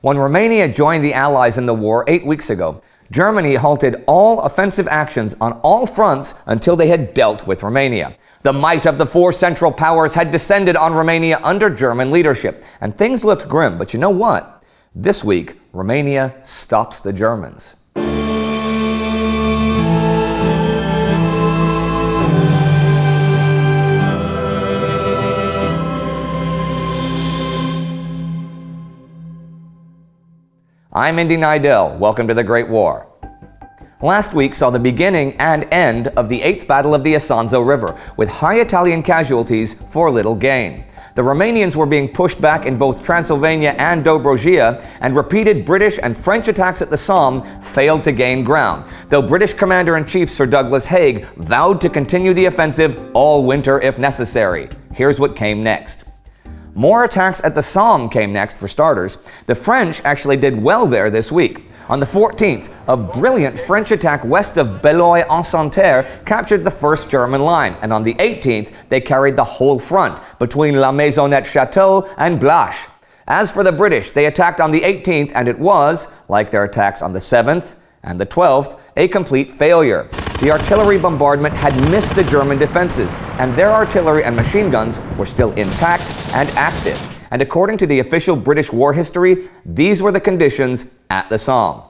When Romania joined the Allies in the war 8 weeks ago, Germany halted all offensive actions on all fronts until they had dealt with Romania. The might of the four Central Powers had descended on Romania under German leadership, and things looked grim. But you know what? This week, Romania stops the Germans. I'm Indy Nidell. Welcome to the Great War. Last week saw the beginning and end of the 8th Battle of the Isonzo River, with high Italian casualties for little gain. The Romanians were being pushed back in both Transylvania and Dobrogea, and repeated British and French attacks at the Somme failed to gain ground, though British Commander-in-Chief Sir Douglas Haig vowed to continue the offensive all winter if necessary. Here's what came next. More attacks at the Somme came next, for starters. The French actually did well there this week. On the 14th, a brilliant French attack west of Belloy-en-Santerre captured the first German line, and on the 18th, they carried the whole front between La Maisonnette Château and Blache. As for the British, they attacked on the 18th, and it was, like their attacks on the 7th and the 12th, a complete failure. The artillery bombardment had missed the German defenses, and their artillery and machine guns were still intact and active. And according to the official British war history, these were the conditions at the Somme.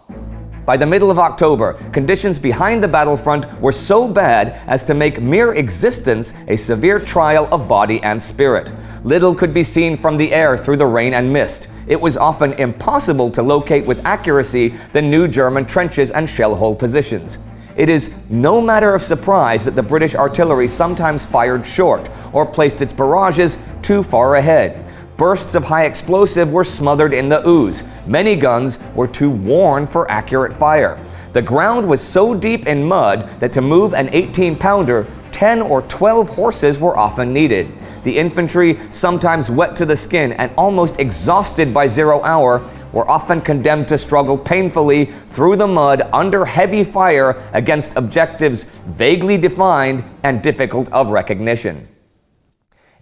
By the middle of October, conditions behind the battlefront were so bad as to make mere existence a severe trial of body and spirit. Little could be seen from the air through the rain and mist. It was often impossible to locate with accuracy the new German trenches and shell hole positions. It is no matter of surprise that the British artillery sometimes fired short or placed its barrages too far ahead. Bursts of high explosive were smothered in the ooze. Many guns were too worn for accurate fire. The ground was so deep in mud that to move an 18-pounder, 10 or 12 horses were often needed. The infantry, sometimes wet to the skin and almost exhausted by 0 hour, were often condemned to struggle painfully through the mud under heavy fire against objectives vaguely defined and difficult of recognition.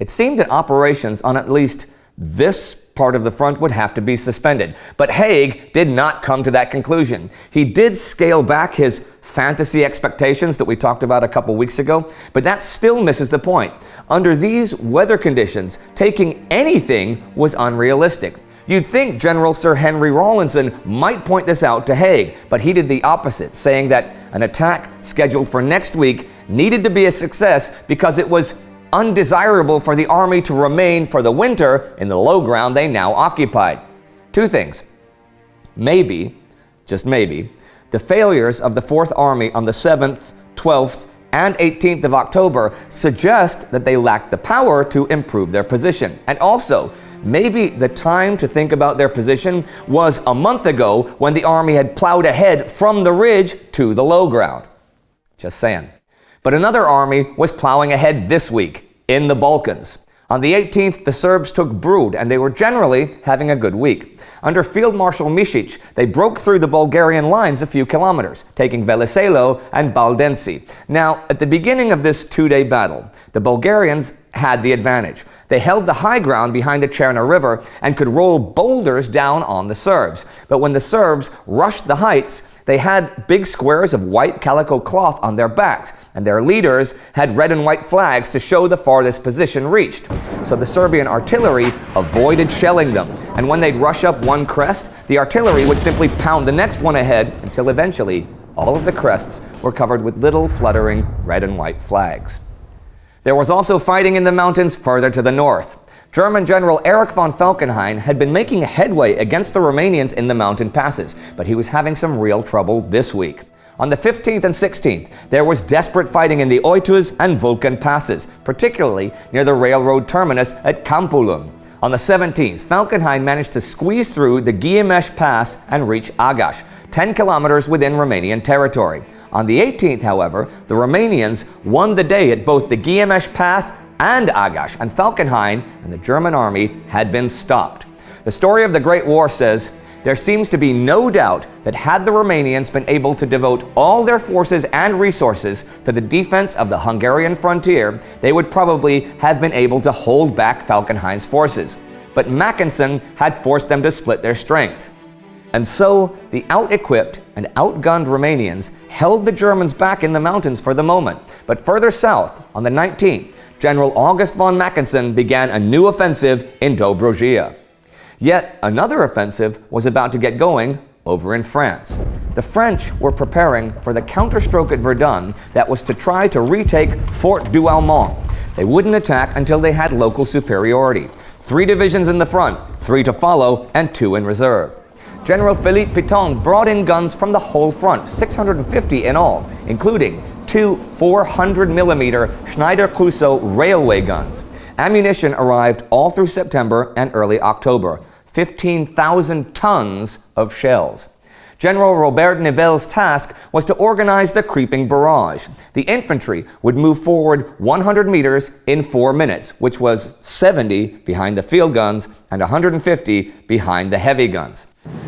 It seemed that operations on at least this part of the front would have to be suspended. But Haig did not come to that conclusion. He did scale back his fantasy expectations that we talked about a couple weeks ago, but that still misses the point. Under these weather conditions, taking anything was unrealistic. You'd think General Sir Henry Rawlinson might point this out to Haig, but he did the opposite, saying that an attack scheduled for next week needed to be a success because it was undesirable for the army to remain for the winter in the low ground they now occupied. Two things. Maybe, just maybe, the failures of the 4th Army on the 7th, 12th, and 18th of October suggest that they lacked the power to improve their position. And also, maybe the time to think about their position was a month ago when the army had plowed ahead from the ridge to the low ground. Just saying. But another army was plowing ahead this week, in the Balkans. On the 18th, the Serbs took Brud, and they were generally having a good week. Under Field Marshal Misic, they broke through the Bulgarian lines a few kilometers, taking Veliselo and Baldensi. Now, at the beginning of this 2-day battle, the Bulgarians had the advantage. They held the high ground behind the Cherna River and could roll boulders down on the Serbs. But when the Serbs rushed the heights, they had big squares of white calico cloth on their backs, and their leaders had red and white flags to show the farthest position reached. So the Serbian artillery avoided shelling them, and when they'd rush up one crest, the artillery would simply pound the next one ahead until eventually all of the crests were covered with little fluttering red and white flags. There was also fighting in the mountains further to the north. German General Erich von Falkenhayn had been making headway against the Romanians in the mountain passes, but he was having some real trouble this week. On the 15th and 16th, there was desperate fighting in the Oituz and Vulcan passes, particularly near the railroad terminus at Campulum. On the 17th, Falkenhayn managed to squeeze through the Ghiamesh Pass and reach Agash, 10 kilometers within Romanian territory. On the 18th, however, the Romanians won the day at both the Ghiamesh Pass and Agash, and Falkenhayn and the German army had been stopped. The story of the Great War says, there seems to be no doubt that had the Romanians been able to devote all their forces and resources to the defense of the Hungarian frontier, they would probably have been able to hold back Falkenhayn's forces. But Mackensen had forced them to split their strength. And so the out-equipped and outgunned Romanians held the Germans back in the mountains for the moment. But further south, on the 19th, General August von Mackensen began a new offensive in Dobrogea. Yet another offensive was about to get going over in France. The French were preparing for the counterstroke at Verdun that was to try to retake Fort Douaumont. They wouldn't attack until they had local superiority. 3 divisions in the front, 3 to follow, and 2 in reserve. General Philippe Pétain brought in guns from the whole front, 650 in all, including 2 400mm Schneider-Clouseau railway guns. Ammunition arrived all through September and early October, 15,000 tons of shells. General Robert Nivelle's task was to organize the creeping barrage. The infantry would move forward 100 meters in 4 minutes, which was 70 behind the field guns and 150 behind the heavy guns.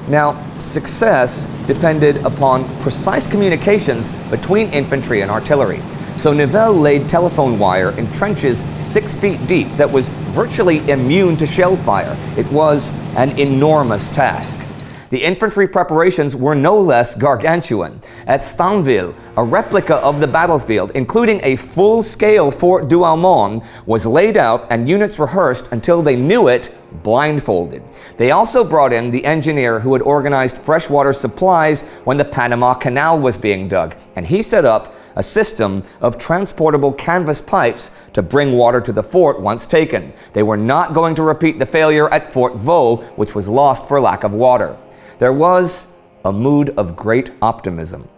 Now, success depended upon precise communications between infantry and artillery. So Nivelle laid telephone wire in trenches 6 feet deep that was virtually immune to shell fire. It was an enormous task. The infantry preparations were no less gargantuan. At Stanville, a replica of the battlefield, including a full-scale Fort Douaumont, was laid out and units rehearsed until they knew it blindfolded. They also brought in the engineer who had organized freshwater supplies when the Panama Canal was being dug, and he set up a system of transportable canvas pipes to bring water to the fort once taken. They were not going to repeat the failure at Fort Vaux, which was lost for lack of water. There was a mood of great optimism.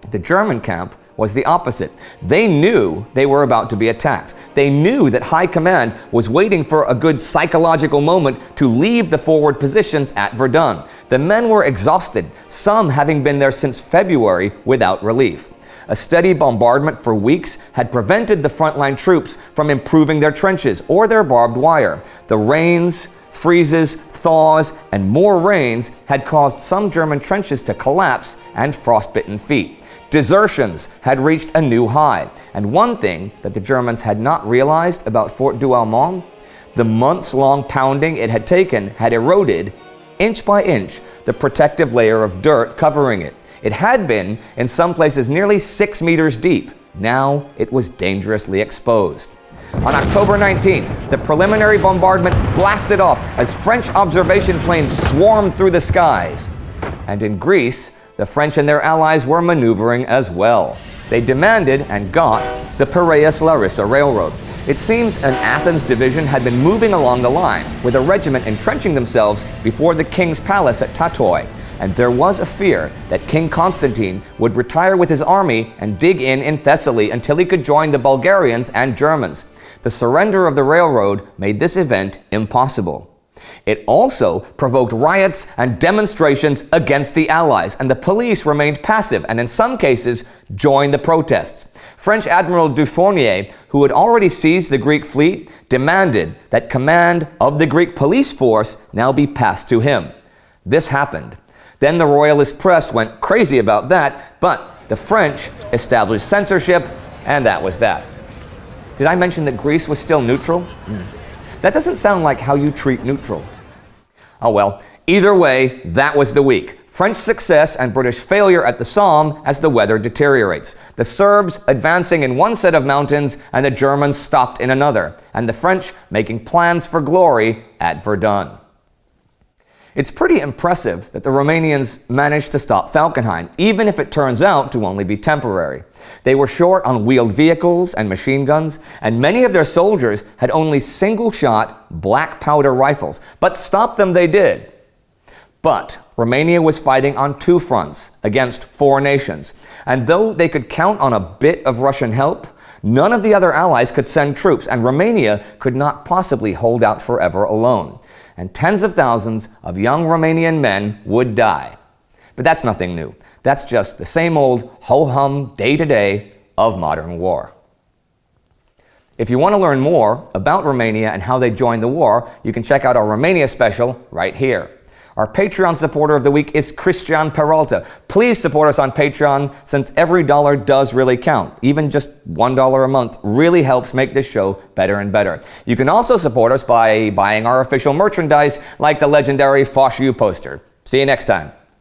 The German camp was the opposite. They knew they were about to be attacked. They knew that High Command was waiting for a good psychological moment to leave the forward positions at Verdun. The men were exhausted, some having been there since February without relief. A steady bombardment for weeks had prevented the frontline troops from improving their trenches or their barbed wire. The rains, freezes, thaws, and more rains had caused some German trenches to collapse and frostbitten feet. Desertions had reached a new high. And one thing that the Germans had not realized about Fort Douaumont, the months-long pounding it had taken had eroded, inch by inch, the protective layer of dirt covering it. It had been, in some places, nearly 6 meters deep. Now it was dangerously exposed. On October 19th, the preliminary bombardment blasted off as French observation planes swarmed through the skies. And in Greece, the French and their allies were maneuvering as well. They demanded and got the Piraeus-Larissa Railroad. It seems an Athens division had been moving along the line, with a regiment entrenching themselves before the king's palace at Tatoi. And there was a fear that King Constantine would retire with his army and dig in Thessaly until he could join the Bulgarians and Germans. The surrender of the railroad made this event impossible. It also provoked riots and demonstrations against the Allies, and the police remained passive and in some cases joined the protests. French Admiral Dufresnoy, who had already seized the Greek fleet, demanded that command of the Greek police force now be passed to him. This happened. Then the royalist press went crazy about that, but the French established censorship, and that was that. Did I mention that Greece was still neutral? That doesn't sound like how you treat neutral. Oh well, either way, that was the week. French success and British failure at the Somme as the weather deteriorates. The Serbs advancing in one set of mountains and the Germans stopped in another, and the French making plans for glory at Verdun. It's pretty impressive that the Romanians managed to stop Falkenhayn, even if it turns out to only be temporary. They were short on wheeled vehicles and machine guns, and many of their soldiers had only single-shot black powder rifles, but stop them they did. But Romania was fighting on 2 fronts against 4 nations, and though they could count on a bit of Russian help, none of the other allies could send troops, and Romania could not possibly hold out forever alone. And tens of thousands of young Romanian men would die. But that's nothing new. That's just the same old ho-hum day-to-day of modern war. If you want to learn more about Romania and how they joined the war, you can check out our Romania special right here. Our Patreon supporter of the week is Christian Peralta. Please support us on Patreon, since every dollar does really count. Even just $1 a month really helps make this show better and better. You can also support us by buying our official merchandise, like the legendary Fosh U poster. See you next time.